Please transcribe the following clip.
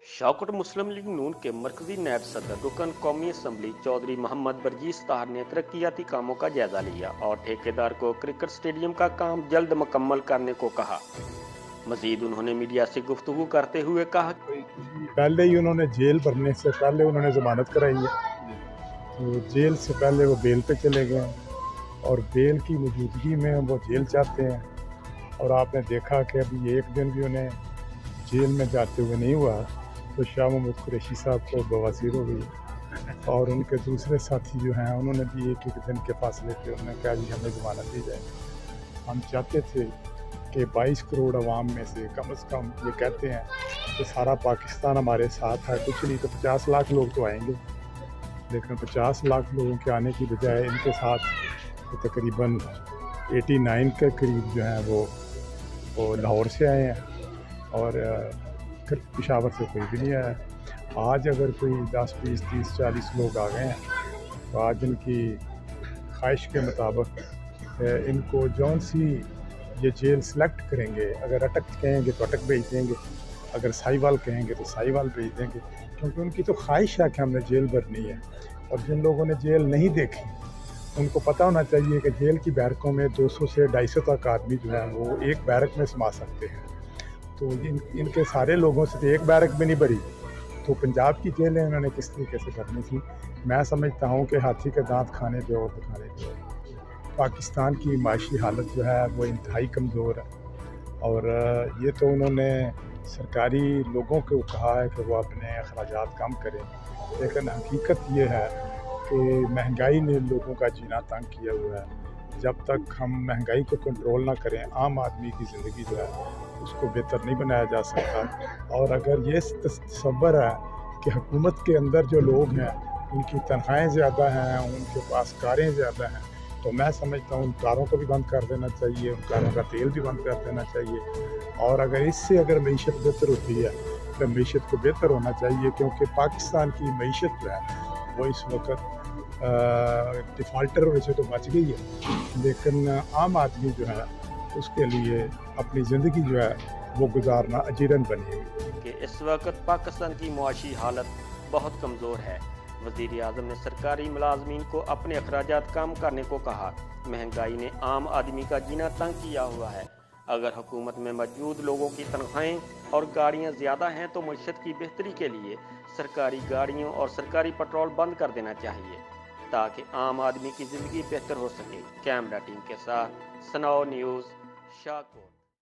शौकत मुस्लिम league नून के मरकजी नायब सदर रुकन कौमी असम्बली चौधरी मोहम्मद बरजीस ताहर ने तरक्याती कामों का जायजा लिया और ठेकेदार को क्रिकेट स्टेडियम का काम जल्द मुकम्मल करने को कहा। मजीद उन्होंने मीडिया से गुफ्तगू करते हुए कहा, पहले ही उन्होंने जेल भरने से पहले उन्होंने जमानत कराई है, तो जेल से पहले वो बेल पे चले गए हैं और बेल की मौजूदगी में वो जेल चाहते हैं। और आपने देखा कि अभी एक दिन भी उन्हें जेल में जाते हुए नहीं हुआ तो शाह महमूद कुरैशी साहब को बवासीर हो गई और उनके दूसरे साथी जो हैं उन्होंने भी एक दिन के फासले पे उन्होंने कहा जी हमें ज़मानत दी जाए। हम चाहते थे कि 22 करोड़ आवाम में से कम ये कहते हैं कि सारा पाकिस्तान हमारे साथ है, कुछ नहीं तो 50 लाख लोग तो आएंगे, लेकिन 50 लाख लोगों के आने की बजाय इनके साथ तो तकरीबन 89 के करीब जो हैं वो लाहौर से आए हैं और पेशावर से कोई भी नहीं आया। आज अगर कोई 10, 20, 30, 40 लोग आ गए हैं तो आज इनकी ख्वाहिश के मुताबिक इनको जौन सी ये जेल सेलेक्ट करेंगे, अगर अटक कहेंगे तो अटक भेज देंगे, अगर साहिवाल कहेंगे तो साहिवाल भेज देंगे, क्योंकि उनकी तो ख्वाहिश है कि हमने जेल भरनी है। और जिन लोगों ने जेल नहीं देखी उनको पता होना चाहिए कि जेल की बैरकों में 200 से 250 तक आदमी जो है वो एक बैरक में समा सकते हैं, तो इनके सारे लोगों से तो एक बैरक भी नहीं भरी, तो पंजाब की जेलें उन्होंने किस तरीके से करनी थी। मैं समझता हूँ कि हाथी के दांत खाने पे और दिखाने पे। पाकिस्तान की माशी हालत जो है वो इंतहाई कमज़ोर है और ये तो उन्होंने सरकारी लोगों को कहा है कि वो अपने अखराजात कम करें, लेकिन हकीकत ये है कि महंगाई ने लोगों का जीना तंग किया हुआ है। जब तक हम महंगाई को कंट्रोल ना करें आम आदमी की ज़िंदगी जो है उसको बेहतर नहीं बनाया जा सकता। और अगर ये तसव्वुर है कि हुकूमत के अंदर जो लोग हैं उनकी तनख्वाहें ज़्यादा हैं, उनके पास कारें ज़्यादा हैं, तो मैं समझता हूँ उन कारों को भी बंद कर देना चाहिए, उन कारों का तेल भी बंद कर देना चाहिए। और अगर इससे अगर मईशत बेहतर होती है तो मईशत को बेहतर होना चाहिए, क्योंकि पाकिस्तान की मईशत जो है वो इस वक्त डिफ़ाल्टर होने से तो बच गई है, लेकिन आम आदमी जो है उसके लिए अपनी ज़िंदगी जो है वो गुजारना अजीरन बनी हुई कि इस वक्त पाकिस्तान की मुआशी हालत बहुत कमज़ोर है। वज़ीर आज़म ने सरकारी मुलाजमीन को अपने अखराजात कम करने को कहा। महंगाई ने आम आदमी का जीना तंग किया हुआ है। अगर हुकूमत में मौजूद लोगों की तनख्वाहें और गाड़ियाँ ज़्यादा हैं तो मईशत की बेहतरी के लिए सरकारी गाड़ियों और सरकारी पेट्रोल बंद कर देना चाहिए ताकि आम आदमी की ज़िंदगी बेहतर हो सके। कैमरा टीम के साथ सनौ न्यूज़ शाहकोट।